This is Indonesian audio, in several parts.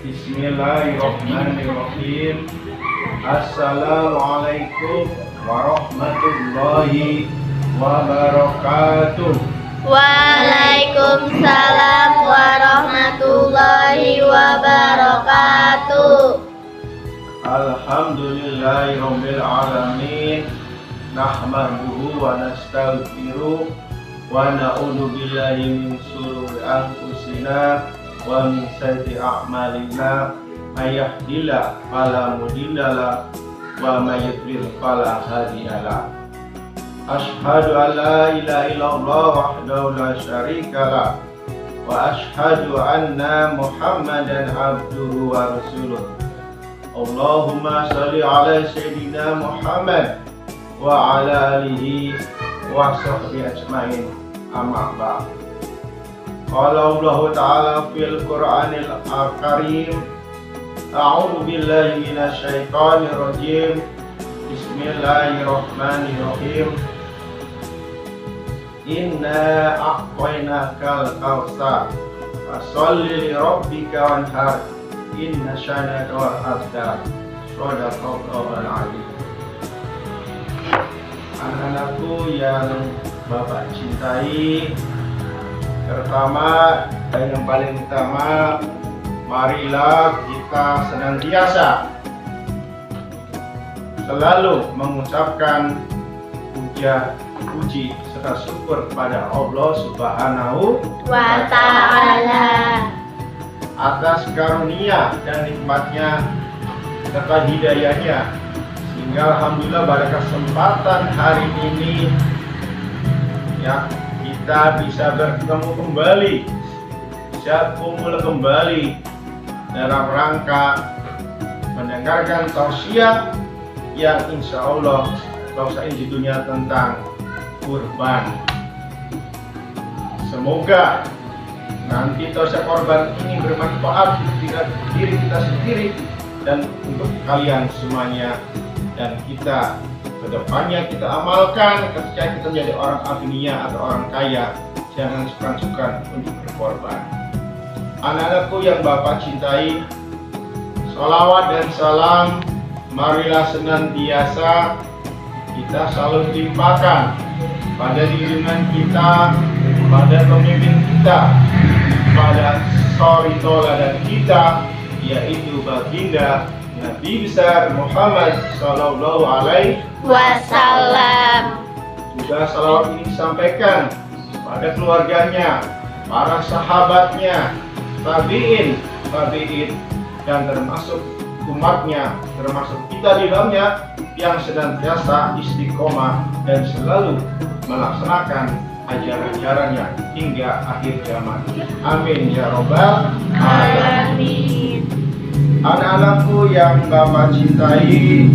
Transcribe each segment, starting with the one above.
Bismillahirrahmanirrahim. Assalamualaikum warahmatullahi wabarakatuh. Waalaikumsalam warahmatullahi wabarakatuh. Alhamdulillahirabbil alamin. Nahmaduhu wa nastaghfiruh wa na'udzu billahi min shururi anfusina wa min sayyiati a'malina. May yahdihillahu fala mudhillalah wa may yudlil fala hadiyalah. Asyhadu an la ilaha illallah wahdahu la syarikalah wa asyhadu anna Muhammadan abduhu wa rasuluh. Allahumma shalli ala sayyidina Muhammad wa ala alihi wa sahbihi ajmain. Amma ba'd. Qala Allah Ta'ala fil Qur'anil Karim. A'udzu billahi minasy syaithanir rajim. Bismillahirrahmanirrahim. Inna a'tainakal kautsar fasholli li rabbika wanhar inna syanaka wal abtar. Shadaqallahul azim. Anak-anakku yang Bapak cintai, pertama dan yang paling utama, marilah kita senantiasa selalu mengucapkan puji serta syukur kepada Allah Subhanahu Wa ta'ala atas karunia dan nikmatnya serta hidayahnya, sehingga alhamdulillah pada kesempatan hari ini ya kita bisa bertemu kembali, bisa kumpul kembali dalam rangka mendengarkan tausiah yang insya Allah tausiah ini judulnya tentang kurban. Semoga nanti tausiah kurban ini bermanfaat untuk diri kita sendiri dan untuk kalian semuanya, dan kita kedepannya kita amalkan ketika kita menjadi orang agniya atau orang kaya. Jangan sukan-sukan untuk berkorban. Anak-anakku yang Bapak cintai, sholawat dan salam marilah senantiasa kita selalu timpakan pada junjungan kita, pada pemimpin kita, pada suri tauladan kita, yaitu baginda Nabi besar Muhammad Sallallahu Alaihi Wasallam. Juga salawat ini disampaikan pada keluarganya, para sahabatnya, tabi'in, dan termasuk umatnya, termasuk kita di dalamnya, yang senantiasa istiqomah dan selalu melaksanakan ajaran-ajarannya hingga akhir zaman. Amin ya robbal alamin. Anak-anakku yang Bapak cintai,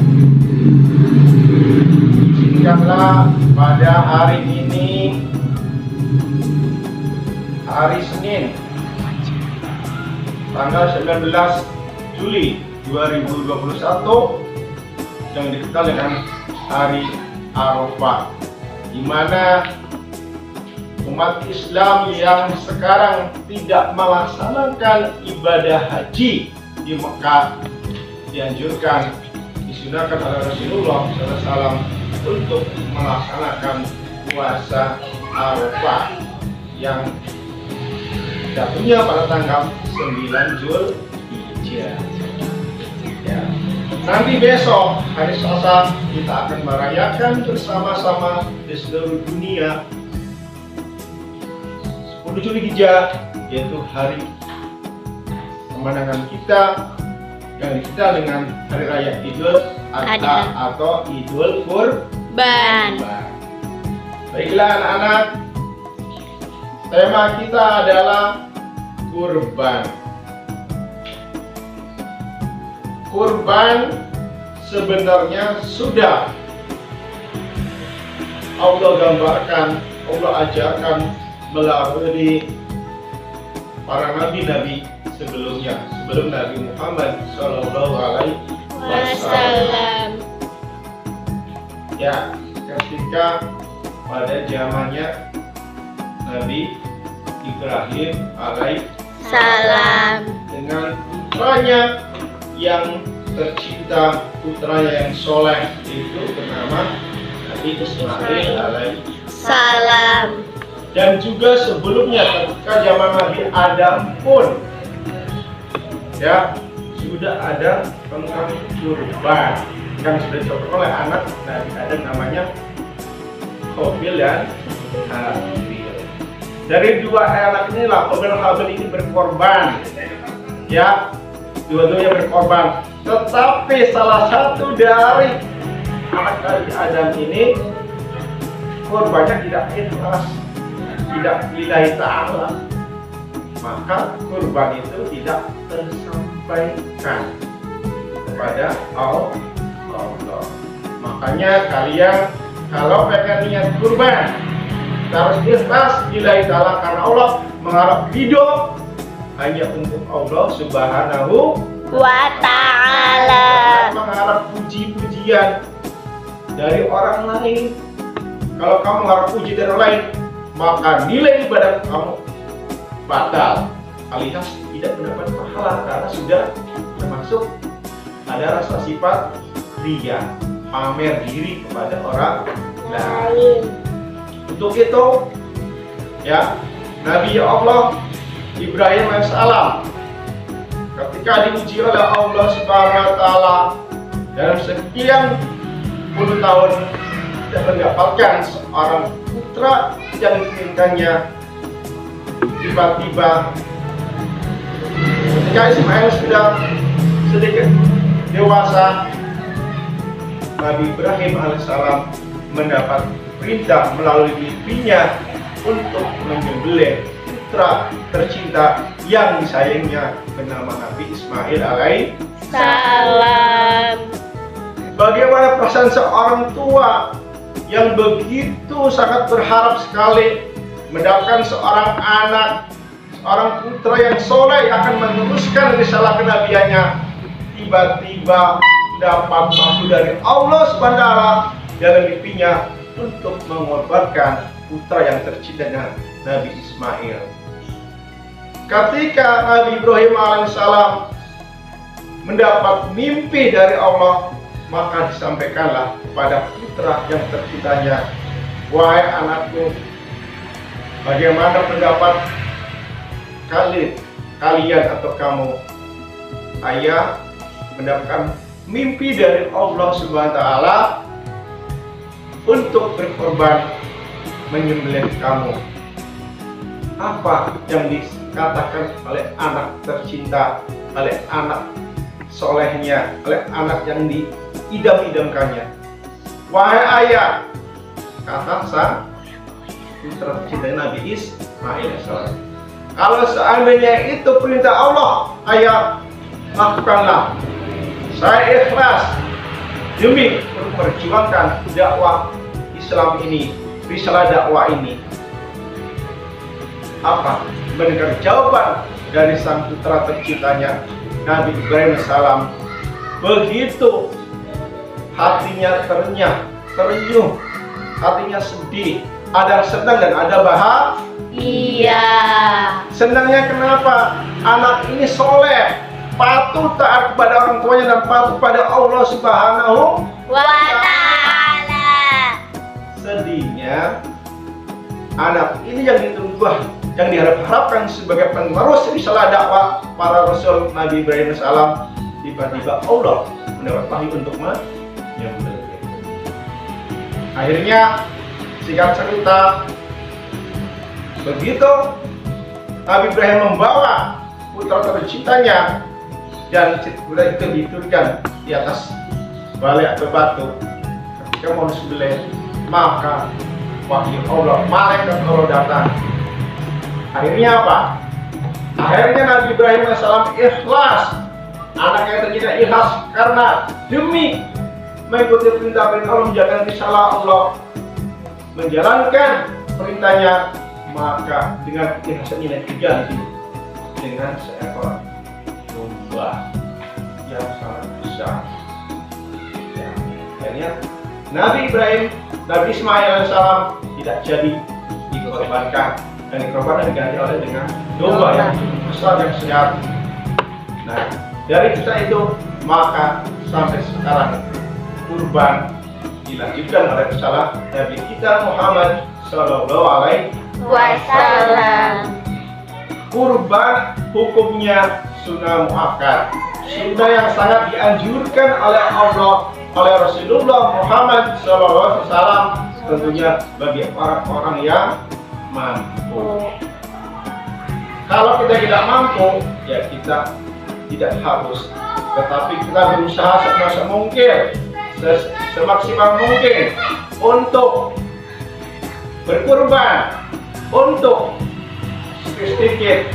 izinkanlah pada hari ini, hari Senin, tanggal 19 Juli 2021, yang dikenal dengan Hari Arafah, di mana umat Islam yang sekarang tidak melaksanakan ibadah haji di Mekah dianjurkan, disunahkan oleh Rasulullah SAW untuk melaksanakan puasa Arafah yang jatuhnya pada tanggal 9 Zulhijjah. Ya. Nanti besok hari Selasa kita akan merayakan bersama-sama di seluruh dunia 10 Zulhijjah, yaitu hari kemenangan kita yang dikenal dengan hari raya Idul Adha atau Idul Kurban. Baiklah anak-anak, tema kita adalah kurban. Kurban sebenarnya sudah Allah gambarkan, Allah ajarkan melalui para nabi-nabi sebelumnya, sebelum Nabi Muhammad Sallallahu Alaihi Wasallam. Ya, ketika pada zamannya Nabi Ibrahim alaihi Salam. dengan putranya yang tercinta, putranya yang soleh, itu bernama Nabi Ismail alaihi Salam. Dan juga sebelumnya ketika zaman Nabi Adam pun ya sudah ada tentang kurban yang sudah dicoba oleh anak Nabi Adam, namanya Qabil dan Habil. Dari dua anak inilah Qabil dan Habil ini berkorban, ya, dua-duanya berkorban. Tetapi salah satu dari anak Nabi Adam ini korbannya tidak ikhlas, tidak lillahi ta'ala, maka kurban itu tidak tersampaikan kepada Allah. Makanya kalian kalau pengen niat kurban harus ikhlas lillahi ta'ala, karena Allah mengharap ridho hanya untuk Allah Subhanahu Wa ta'ala. Mengharap puji-pujian dari orang lain. Kalau kamu harap puji dari orang lain, maka nilai ibadah kamu batal, alias tidak mendapat pahala, karena sudah termasuk ada rasa sifat ria, pamer diri kepada orang lain. Untuk itu, ya, Nabi Allah Ibrahim alaihissalam ketika diuji oleh Allah Subhanahu wa taala dalam sekian puluh tahun tidak mendapatkan seorang putra yang diinginkannya, tiba-tiba ketika Ismail sudah sedikit dewasa, Nabi Ibrahim alaihissalam mendapat perintah melalui mimpinya untuk menyembelih putra tercinta yang disayangnya bernama Nabi Ismail alaihissalam. Bagaimana perasaan seorang tua yang begitu sangat berharap sekali mendapatkan seorang anak, seorang putra yang soleh yang akan meneruskan risalah kenabiannya, tiba-tiba dapat waktu dari Allah SWT dalam mimpinya untuk mengorbankan putra yang tercintanya Nabi Ismail. Ketika Nabi Ibrahim alaihissalam mendapat mimpi dari Allah, maka disampaikanlah kepada putra yang tercintanya, wahai anakku, bagaimana pendapat kalian atau kamu? Ayah mendapatkan mimpi dari Allah Subhanahu wa taala untuk berkorban menyembelih kamu. Apa yang dikatakan oleh anak tercinta, oleh anak solehnya, oleh anak yang diidam-idamkannya? Wahai ayah, kata sang putra tercinta Nabi Ismail alaihissalam, kalau seandainya itu perintah Allah, ayah, lakukanlah. Saya ikhlas demi memperjuangkan dakwah Islam ini, risalah dakwah ini. Apa? Mendengar jawaban dari sang putra tercintanya Nabi Ibrahim alaihissalam, begitu hatinya terenyuh, hatinya sedih, ada senang dan ada bahagia. Senangnya kenapa? Anak ini soleh, patuh taat kepada orang tuanya dan patuh pada Allah Subhanahu Wa ta'ala. Sedihnya, anak ini yang ditunggu, yang diharapkan sebagai penerus risalah dakwah para Rasul Nabi Ibrahim alaihissalam, tiba-tiba Allah mendapat wahyu untuk menyembelih. Akhirnya, singkat cerita, begitu Nabi Ibrahim membawa putra tercintanya dan putra itu diturunkan di atas balai atau batu, ketika mau disembelih, maka wahyu Allah, malaikat Allah datang. Akhirnya apa? Akhirnya Nabi Ibrahim alaihissalam ikhlas, anak yang tercinta ikhlas karena demi mengikuti perintah Allah, menjalankan risalah Allah, menjalankan perintahnya, maka dengan ikhlasan ini diganti dengan seekor domba yang sangat besar. Ya, akhirnya Nabi Ibrahim, Nabi Ismail alaihissalam tidak jadi dikorbankan, dan dikorbankan diganti oleh dengan domba yang besar yang sehat. Nah, dari kita itu, maka sampai sekarang kurban dilanjutkan oleh risalah Nabi kita Muhammad Sallallahu Alaihi Wasallam. Kurban hukumnya sunnah muakkad, sunnah yang sangat dianjurkan oleh Allah, oleh Rasulullah Muhammad Sallallahu Alaihi Wasallam, tentunya bagi orang-orang yang mampu. Kalau kita tidak mampu, ya kita tidak harus, tetapi kita berusaha semaksimal mungkin, semaksimal mungkin untuk berkurban, untuk sedikit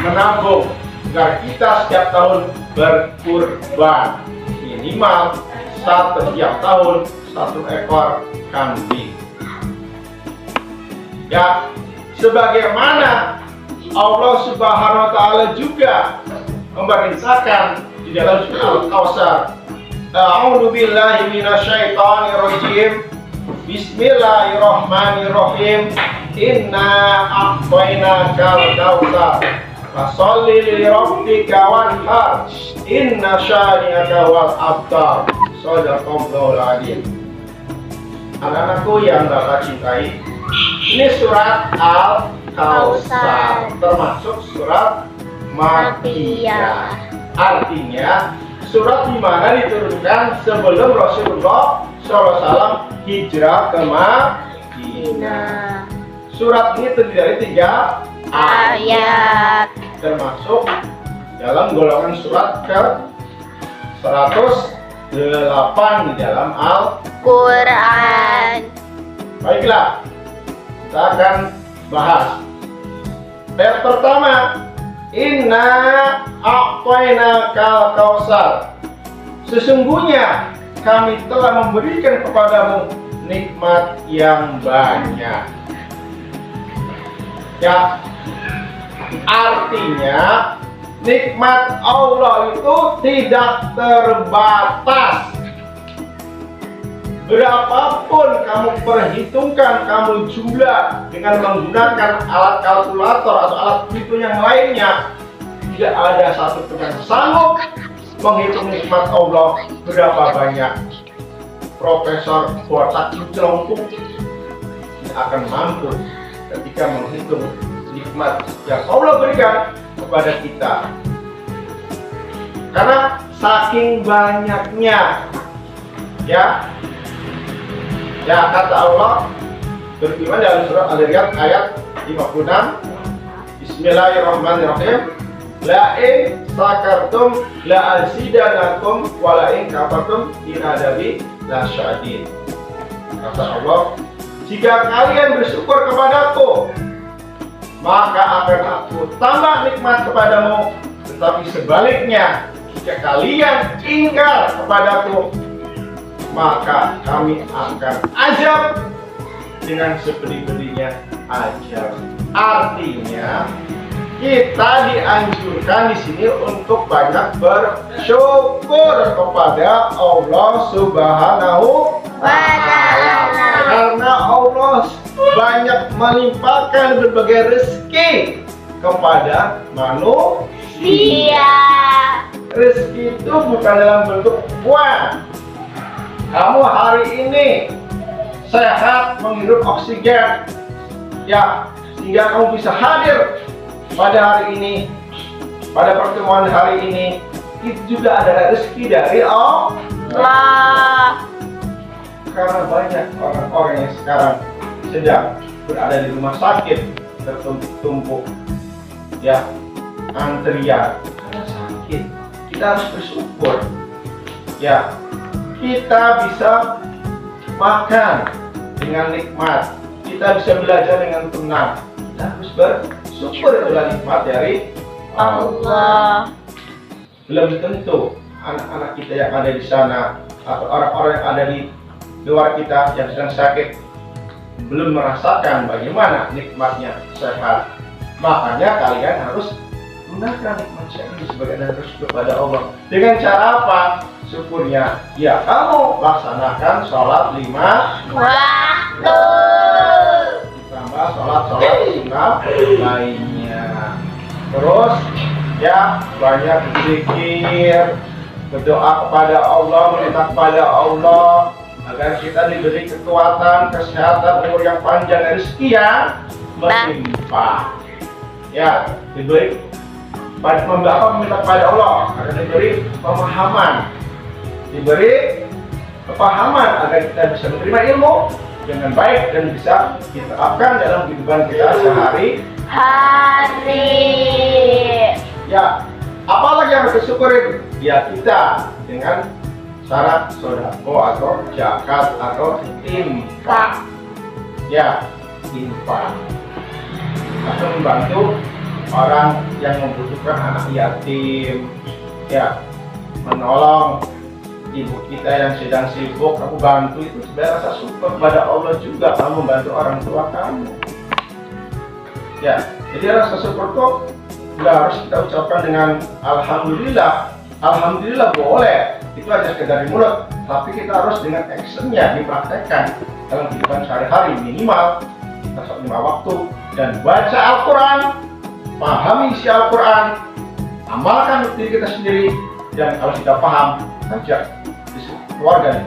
menabung agar kita setiap tahun berkurban, minimal setiap tahun 1 ekor kambing. Ya, sebagaimana Allah Subhanahu wa taala juga memerintahkan di dalam surah Al-Kautsar, A'udzu billahi minasyaitonir rajim. Bismillahirrahmanirrahim. Inna a'tainakal kautsar. Fasholli li rabbika wanhar. Inna syani'aka wal abtar. Shadaqallahul adzim. Anak-anakku yang Bapak cintai, ini surat Al-Kautsar, termasuk surat Makkiyah. Artinya surat di mana diturunkan sebelum Rasulullah SAW hijrah ke Madinah. Surat ini terdiri dari 3 ayat, termasuk dalam golongan surat ke 108 di dalam Al-Quran. Baiklah, kita akan bahas. Ayat pertama, Inna a'tainakal kautsar. Sesungguhnya kami telah memberikan kepadamu nikmat yang banyak. Ya, artinya nikmat Allah itu tidak terbatas. Berapapun kamu perhitungkan, kamu jumlah dengan menggunakan alat kalkulator atau alat hitung yang lainnya, tidak ada satupun yang sanggup menghitung nikmat Allah berapa banyak. Profesor Botak Celongkuk tidak akan mampu ketika menghitung nikmat yang Allah berikan kepada kita, karena saking banyaknya. Ya, kata Allah berfirman dalam surah Al-Riyad ayat 56, Bismillahirrahmanirrahim. La in sakartum la azidanakum wa la in kafartum inna adabi lasyadid. Kata Allah, jika kalian bersyukur kepadaku, maka akan aku tambah nikmat kepadamu. Tetapi sebaliknya, jika kalian ingkar kepadaku, maka kami akan azab dengan sepedih-pedihnya azab. Artinya, kita dianjurkan di sini untuk banyak bersyukur kepada Allah Subhanahu wa Ta'ala, karena Allah banyak melimpahkan berbagai rezeki kepada manusia. Rezeki itu bukan dalam bentuk uang. Kamu hari ini sehat menghirup oksigen, ya, sehingga kamu bisa hadir pada hari ini, pada pertemuan hari ini. Itu juga adalah rezeki dari Allah. Karena banyak orang-orang yang sekarang sedang berada di rumah sakit, tertumpuk-tumpuk, ya, antrian karena sakit. Kita harus bersyukur, ya. Kita bisa makan dengan nikmat, kita bisa belajar dengan tenang. Kita harus bersyukur adalah nikmat dari Allah. Belum tentu anak-anak kita yang ada di sana atau orang-orang yang ada di luar kita yang sedang sakit belum merasakan bagaimana nikmatnya sehat. Makanya kalian harus gunakan nikmat sehat ini sebagai dan bersyukur kepada Allah. Dengan cara apa? Syukurnya, ya, kamu laksanakan sholat 5 waktu, ditambah sholat sunnah lainnya. Terus Ya, banyak berzikir, berdoa kepada Allah, meminta kepada Allah agar kita diberi kekuatan, kesehatan, umur yang panjang, rezeki yang melimpah. Ya, diberi meminta kepada Allah agar diberi pemahaman, diberi kepahaman agar kita bisa menerima ilmu dengan baik dan bisa diterapkan dalam kehidupan kita sehari-hari. Ya, apalagi yang harus disyukurin? Ya kita dengan syarat sodako atau zakat atau infak. Ya, infak atau membantu orang yang membutuhkan, anak yatim. Ya, menolong ibu kita yang sedang sibuk, kamu bantu, itu sebenarnya rasa syukur kepada Allah juga. Kamu membantu orang tua kamu. Ya, jadi rasa syukur itu nggak harus kita ucapkan dengan alhamdulillah. Alhamdulillah boleh, itu aja sekedar di mulut, tapi kita harus dengan actionnya dipraktekkan dalam kehidupan sehari-hari. Minimal kita sholat 5 waktu dan baca Al-Quran, pahami isi Al-Quran, amalkan diri kita sendiri, dan kalau sudah paham, ajak keluarga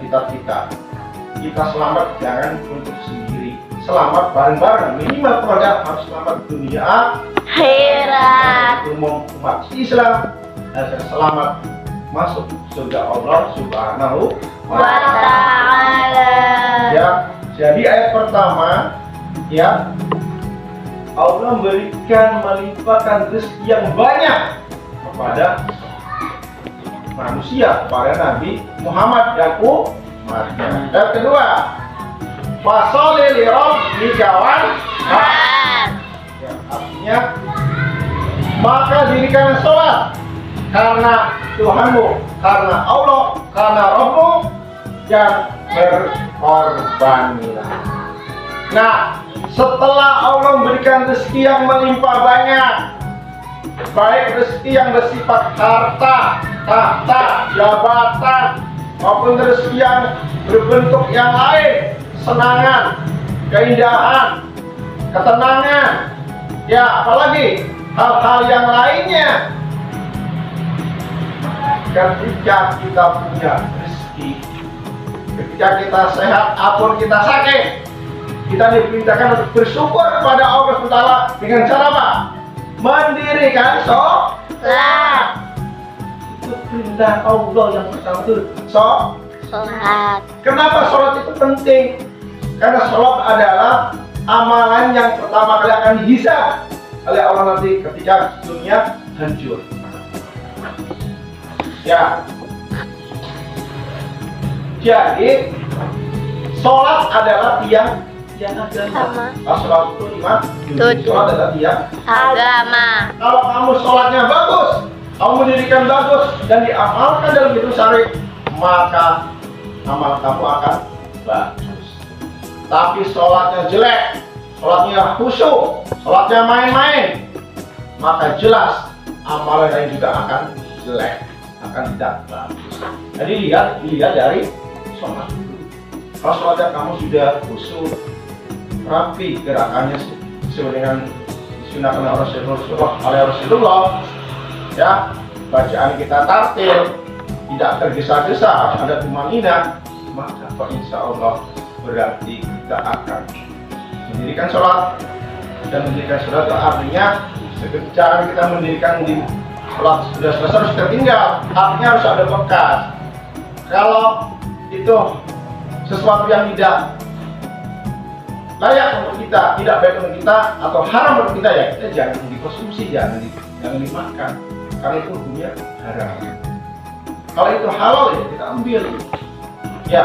kita selamat, jangan untuk sendiri, selamat bareng-bareng. Minimal keluarga harus selamat dunia akhirat, umum umat Islam agar selamat masuk surga Allah Subhanahu wa Ta'ala. Ya, jadi ayat pertama, ya, Allah melimpahkan rezeki yang banyak kepada manusia, kepada Nabi Muhammad dan umatnya. Yang kedua, fasholli li rabbika wanhar. Ya, artinya maka dirikan sholat karena Tuhanmu, karena Allah, karena Rabbmu, dan berkorbanlah. Nah, setelah Allah memberikan rezeki yang melimpah banyak, baik rezeki yang bersifat harta, tahta, jabatan, maupun rezeki yang berbentuk yang lain, kesenangan, keindahan, ketenangan, ya apalagi hal-hal yang lainnya. Ketika kita punya rezeki, ketika kita sehat ataupun kita sakit, kita diperintahkan untuk bersyukur kepada Allah SWT dengan cara apa? Mendirikan sholat. Itu perintah Allah yang pertama itu sholat. Kenapa sholat itu penting? Karena sholat adalah amalan yang pertama kali akan dihisab oleh Allah nanti ketika dunia hancur. Ya, jadi sholat adalah tiang agama. Sholat itu lima. Sholat adalah tiang agama. Kalau kamu sholatnya bagus, kamu mendirikan bagus dan diamalkan dalam hidup sehari, maka amal kamu akan bagus. Tapi sholatnya jelek, sholatnya khusyuk, sholatnya main-main, maka jelas amalan lain juga akan jelek, akan tidak bagus. Jadi lihat dari sholat. Kalau sholatnya kamu sudah khusyuk, rapi gerakannya sesuai dengan disunahkan Rasulullah, ya, bacaan kita tartil, tidak tergesa-gesa, harus ada tumanina, maka insya Allah berarti kita akan mendirikan sholat. Dan mendirikan sholat itu artinya seketika kita mendirikan sholat sudah selesai harus tertinggal, artinya harus ada bekas. Kalau itu sesuatu yang tidak layak untuk kita, tidak baik untuk kita, atau haram untuk kita, ya kita jangan dikonsumsi, jangan dimakan, karena itu hukumnya haram. Kalau itu halal, ya kita ambil. Ya,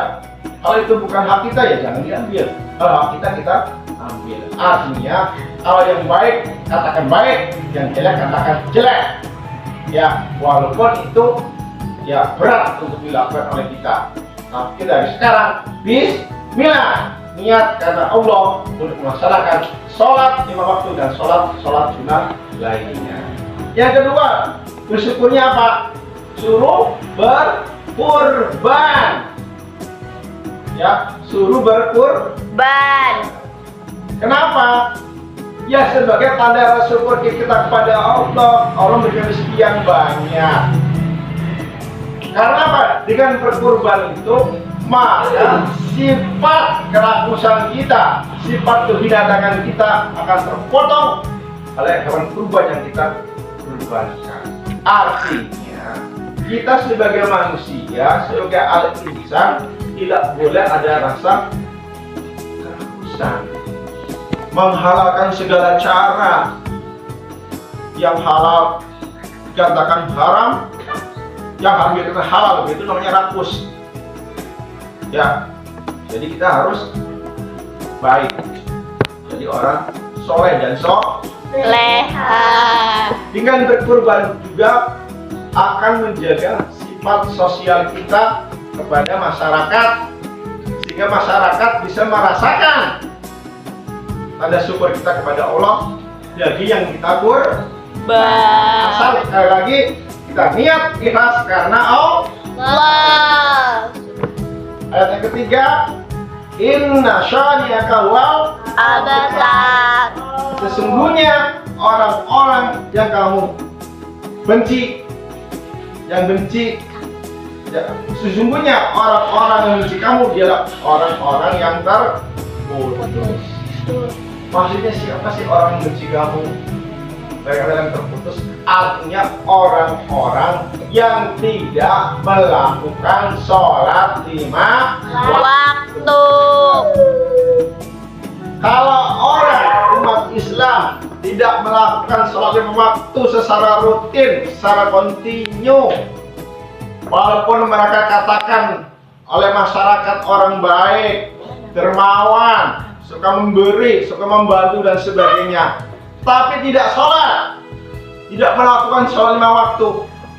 kalau itu bukan hak kita, ya jangan diambil. Kalau hak kita ambil. Artinya, kalau yang baik katakan baik, yang jelek katakan jelek. Ya, walaupun itu ya berat untuk dilakukan oleh kita, tapi dari sekarang bismillah, niat karena Allah untuk melaksanakan sholat 5 waktu dan sholat sunnah lainnya. Yang kedua, bersyukurnya apa? Suruh berkurban. Ya, suruh berkurban. Kenapa? Ya, sebagai tanda rasa syukur kita kepada Allah, Allah memberikan rezeki yang banyak. Karena apa? Dengan berkurban itu, maka sifat kerakusan kita, sifat kebinatangan kita akan terpotong oleh hewan kurban yang kita kurbankan. Artinya, kita sebagai manusia, sebagai al-insan, tidak boleh ada rasa kerakusan, menghalalkan segala cara yang halal dikatakan haram, yang haram dikatakan halal, itu namanya rakus. Ya, jadi kita harus baik, jadi orang soleh dan Leha. dengan berkurban juga akan menjaga sifat sosial kita kepada masyarakat, sehingga masyarakat bisa merasakan tanda syukur kita kepada Allah dari yang kita asal sekali lagi kita niat ikhlas karena Allah. Ayat yang ketiga, inna syani'aka wal Abtar. sesungguhnya orang-orang yang kamu benci, sesungguhnya orang-orang yang benci kamu adalah orang-orang yang terputus. Maksudnya siapa sih orang yang benci kamu? Mereka yang terputus, artinya orang-orang yang tidak melakukan sholat 5 Waktu. Kalau orang umat Islam tidak melakukan sholat 5 waktu secara rutin, secara kontinu, walaupun mereka katakan oleh masyarakat orang baik, dermawan, suka memberi, suka membantu dan sebagainya, tapi tidak sholat, tidak melakukan sholat 5 waktu,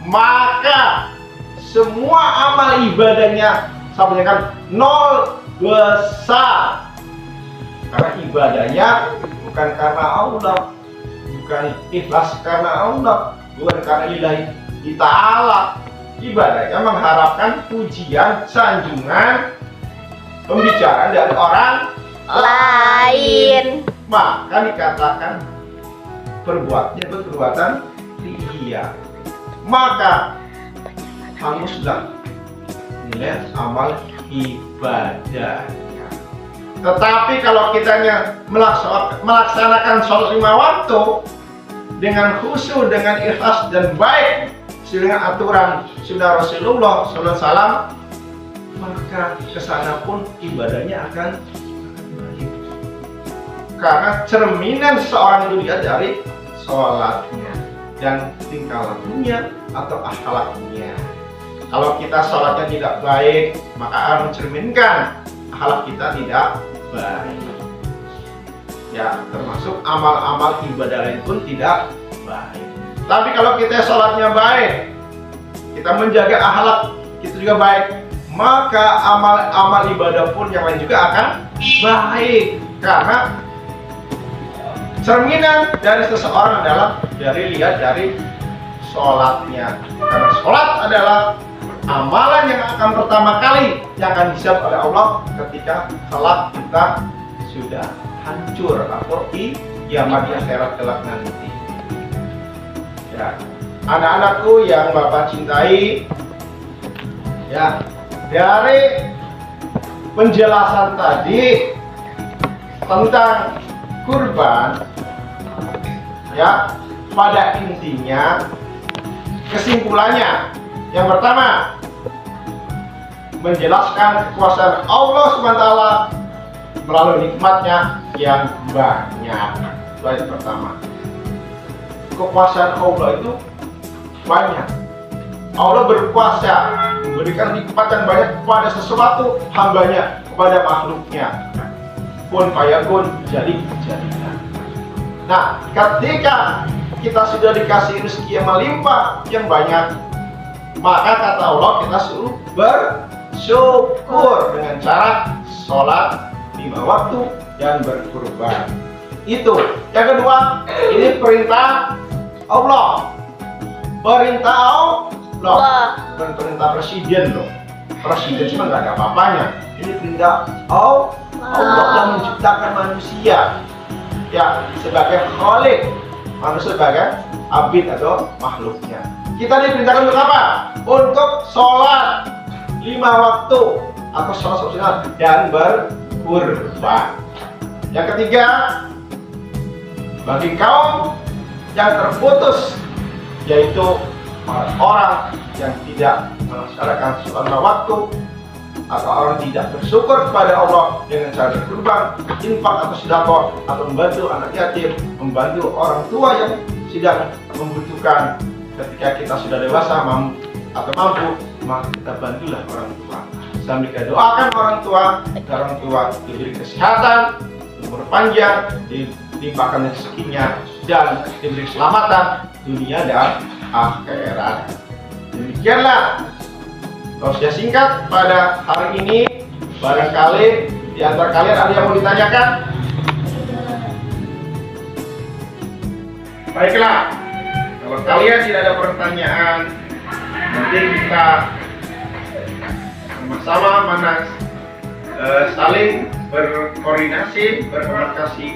maka semua amal ibadahnya saya kan nol besar. Karena ibadahnya bukan karena Allah, bukan ikhlas karena Allah, bukan karena lillahi ta'ala. Ibadahnya mengharapkan pujian, sanjungan, pembicaraan dari orang Lain. maka dikatakan perbuatannya itu perbuatan ria. Maka hanguslah nilai amal ibadah. Tetapi kalau kitanya melaksanakan sholat 5 waktu dengan khusyuk, dengan ikhlas dan baik dengan aturan sunnah Rasulullah SAW, maka kesana pun ibadahnya akan baik. Karena cerminan seorang itu dilihat dari sholatnya dan tingkah lakunya atau akhlaknya. Kalau kita sholatnya tidak baik, maka akan mencerminkan akhlak kita tidak baik. Ya, termasuk amal-amal ibadah lain pun tidak baik. Tapi kalau kita sholatnya baik, kita menjaga akhlak kita juga baik, maka amal-amal ibadah pun yang lain juga akan baik. Karena cerminan dari seseorang adalah lihat dari sholatnya. Karena sholat adalah amalan yang akan pertama kali yang akan disebut oleh Allah ketika kelak kita sudah hancur atau di kiamat di akhirat kelak nanti. Ya, anak-anakku yang Bapak cintai, ya, dari penjelasan tadi tentang kurban, ya, pada intinya kesimpulannya yang pertama menjelaskan kekuasaan Allah SWT melalui nikmatnya yang banyak. Itu yang pertama. Kekuasaan Allah itu banyak. Allah berkuasa memberikan nikmat yang banyak kepada sesuatu hambanya, kepada makhluknya. Kun fayakun, jadi jadilah. Nah, ketika kita sudah dikasih rezeki yang melimpah, yang banyak, maka kata Allah kita suruh bersyukur dengan cara sholat 5 waktu dan berkurban. Itu. Yang kedua, ini perintah Allah. Perintah Allah, bukan perintah presiden loh. Presiden cuma nggak ada apa-apanya. Ini perintah Allah yang menciptakan manusia. ya sebagai khalik, manusia sebagai abid atau makhluknya. Kita diperintahkan untuk apa? Untuk sholat 5 waktu atau sholat opsional dan berkurban. Yang ketiga, bagi kaum yang terputus, yaitu orang yang tidak melaksanakan sholat 5 waktu atau orang tidak bersyukur kepada Allah dengan cara berkurban, infak atau sedekah, atau membantu anak yatim, membantu orang tua yang sedang membutuhkan. Ketika kita sudah dewasa atau mampu, maka kita bantulah orang tua. Sambil kita doakan orang tua diberi kesehatan, umur panjang, dilimpahkan rezekinya, dan diberi keselamatan dunia dan akhirat. Demikianlah tausiah singkat pada hari ini. Barangkali di antara kalian ada yang mau ditanyakan? Baiklah, kalau kalian tidak ada pertanyaan, nanti kita sama-sama saling berkoordinasi, berkomunikasi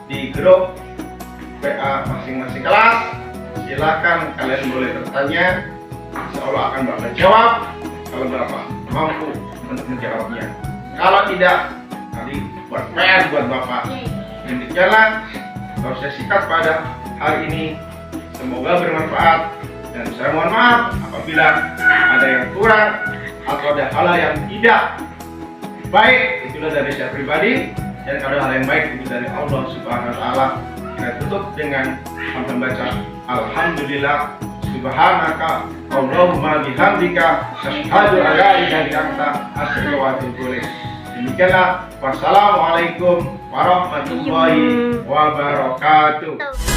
di grup WA masing-masing kelas. Silakan kalian boleh bertanya, insya Allah akan Bapak jawab kalau Bapak mampu untuk menjawabnya. Kalau tidak, nanti buat PR buat Bapak. Demikianlah tausiah singkat pada hari ini. Semoga bermanfaat, dan saya mohon maaf apabila ada yang kurang atau ada hal yang tidak baik, itulah dari saya pribadi, dan kalau hal yang baik itu dari Allah Subhanahu wa taala. Kita tutup dengan membaca alhamdulillah subhanaka Allahumma bihamdika asyhadu an la ilaha illa anta astaghfiruka wa atubu ilaik. Demikianlah, wassalamualaikum warahmatullahi wabarakatuh.